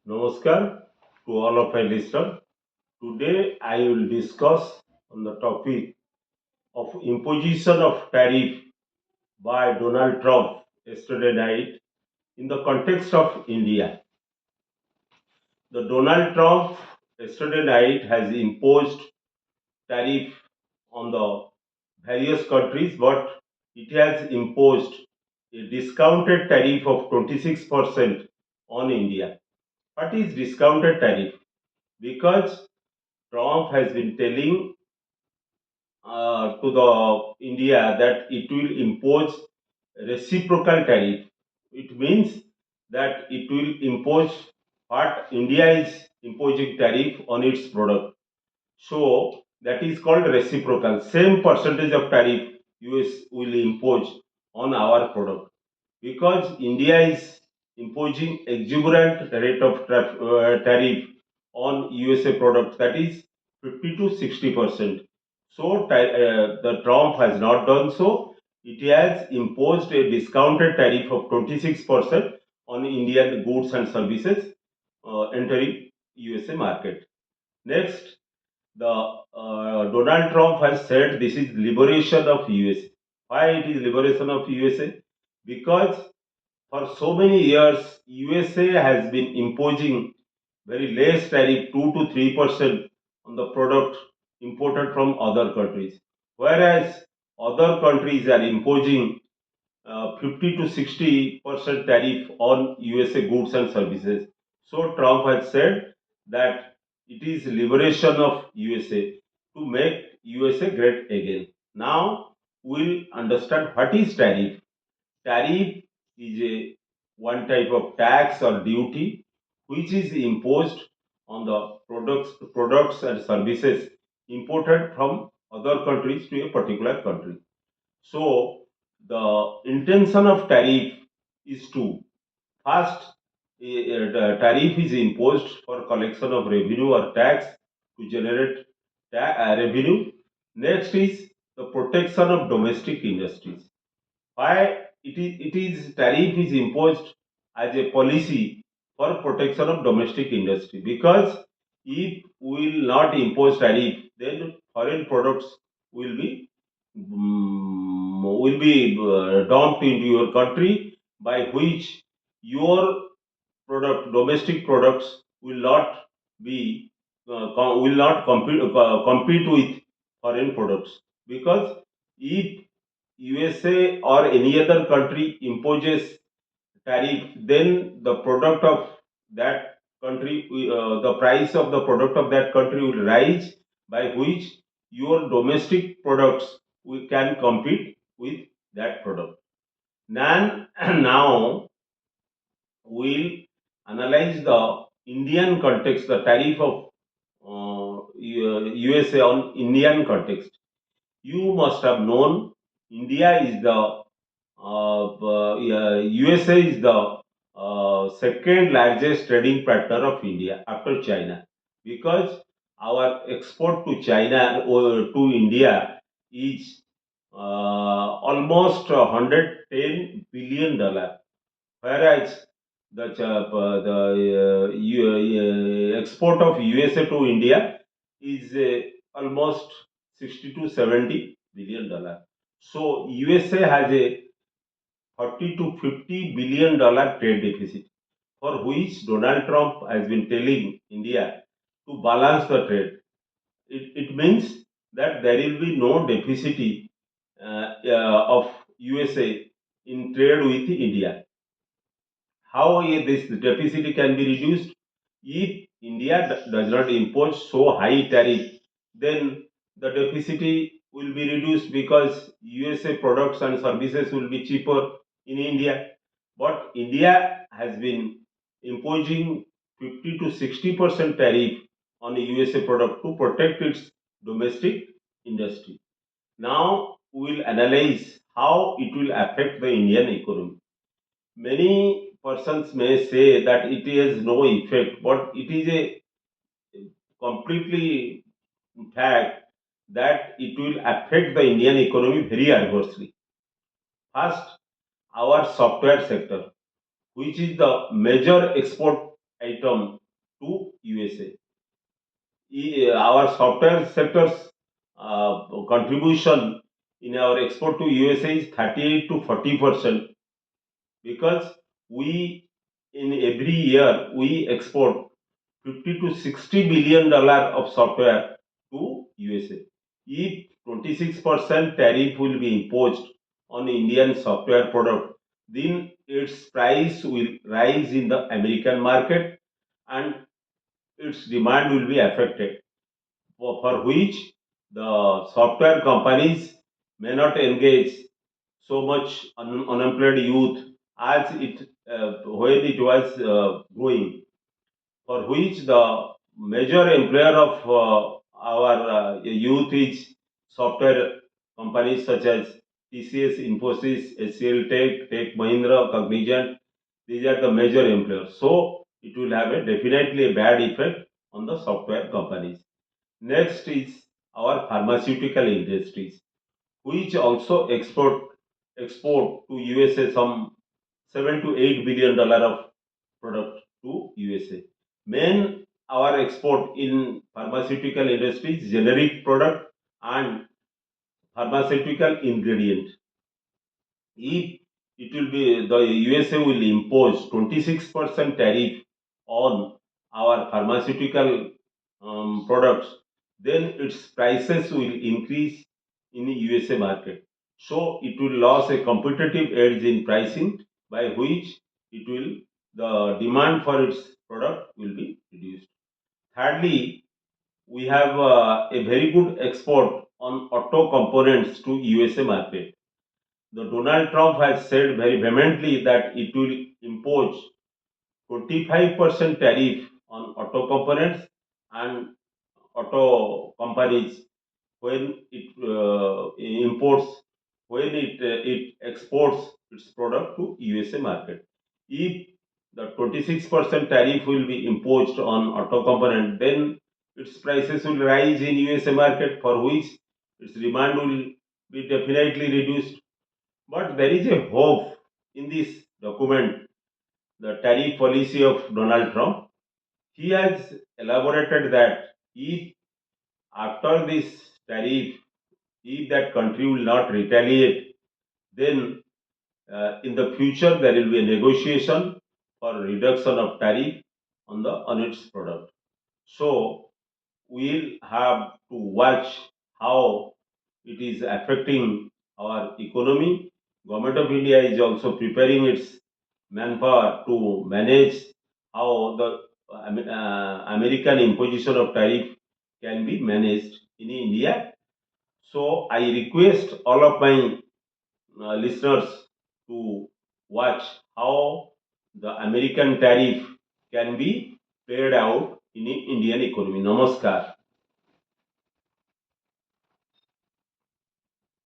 Namaskar to all of my listeners. Today I will discuss on the topic of imposition of tariff by Donald Trump yesterday night in the context of India. The Donald Trump yesterday night has imposed tariff on the various countries, but it has imposed a discounted tariff of 26% on India. What is discounted tariff? Because Trump has been telling to the India that it will impose reciprocal tariff. It means that it will impose what India is imposing tariff on its product. So that is called reciprocal. Same percentage of tariff US will impose on our product because India is imposing exuberant rate of tariff on USA products, that is 50 to 60%. So the Trump has not done so. It has imposed a discounted tariff of 26% on Indian goods and services entering USA market. Next, the Donald Trump has said this is liberation of USA. Why it is liberation of USA? Because for so many years, USA has been imposing very less tariff, 2 to 3% on the product imported from other countries, whereas other countries are imposing 50 to 60% tariff on USA goods and services. So Trump has said that it is liberation of USA to make USA great again. Now we'll understand what is tariff. Tariff is a one type of tax or duty which is imposed on the products and services imported from other countries to a particular country. So the intention of tariff is two. First, the tariff is imposed for collection of revenue or tax to generate revenue. Next is the protection of domestic industries. Why it is tariff is imposed as a policy for protection of domestic industry, because if we will not impose tariff, then foreign products will be dumped into your country, by which your domestic products will not be will not compete with foreign products, because if USA or any other country imposes tariff, then the product of that country, the price of the product of that country will rise, by which your domestic products can compete with that product. Now we'll analyze the Indian context, the tariff of USA on Indian context. You must have known India is the USA is the second largest trading partner of India after China, because our export to China or to India is almost $110 billion, whereas the export of USA to India is almost 60 to 70 billion dollar. So USA has a 40 to 50 billion dollar trade deficit, for which Donald Trump has been telling India to balance the trade. It means that there will be no deficit of USA in trade with India. How this deficit can be reduced? If India does not impose so high tariff, then the deficit will be reduced, because USA products and services will be cheaper in India. But India has been imposing 50 to 60% tariff on USA product to protect its domestic industry. Now we will analyze how it will affect the Indian economy. Many persons may say that it has no effect, but it is a completely fact that it will affect the Indian economy very adversely. First, our software sector, which is the major export item to USA. Our software sector's contribution in our export to USA is 38 to 40%, because we in every year we export 50 to 60 billion dollar of software to USA. If 26% tariff will be imposed on Indian software product, then its price will rise in the American market and its demand will be affected, for which the software companies may not engage so much unemployed youth as it when it was growing, for which the major employer of our youth is software companies such as TCS, Infosys, HCL Tech Mahindra, Cognizant. These are the major employers. So it will have a definitely a bad effect on the software companies. Next is our pharmaceutical industries, which also export to USA some 7 to 8 billion dollar of product to USA. Main our export in pharmaceutical industry is generic product and pharmaceutical ingredient. If it will be the USA will impose 26% tariff on our pharmaceutical products, then its prices will increase in the USA market. So it will lose a competitive edge in pricing, by which it will the demand for its product will be reduced. Thirdly, we have a very good export on auto components to USA market. The Donald Trump has said very vehemently that it will impose 25% tariff on auto components and auto companies when it imports, when it exports its product to USA market. If the 26% tariff will be imposed on auto component, then its prices will rise in USA market, for which its demand will be definitely reduced. But there is a hope in this document, the tariff policy of Donald Trump. He has elaborated that if after this tariff, if that country will not retaliate, then in the future there will be a negotiation for reduction of tariff on its product. So we'll have to watch how it is affecting our economy. Government of India is also preparing its manpower to manage how the American imposition of tariff can be managed in India. So I request all of my listeners to watch how the American tariff can be played out in the Indian economy. Namaskar.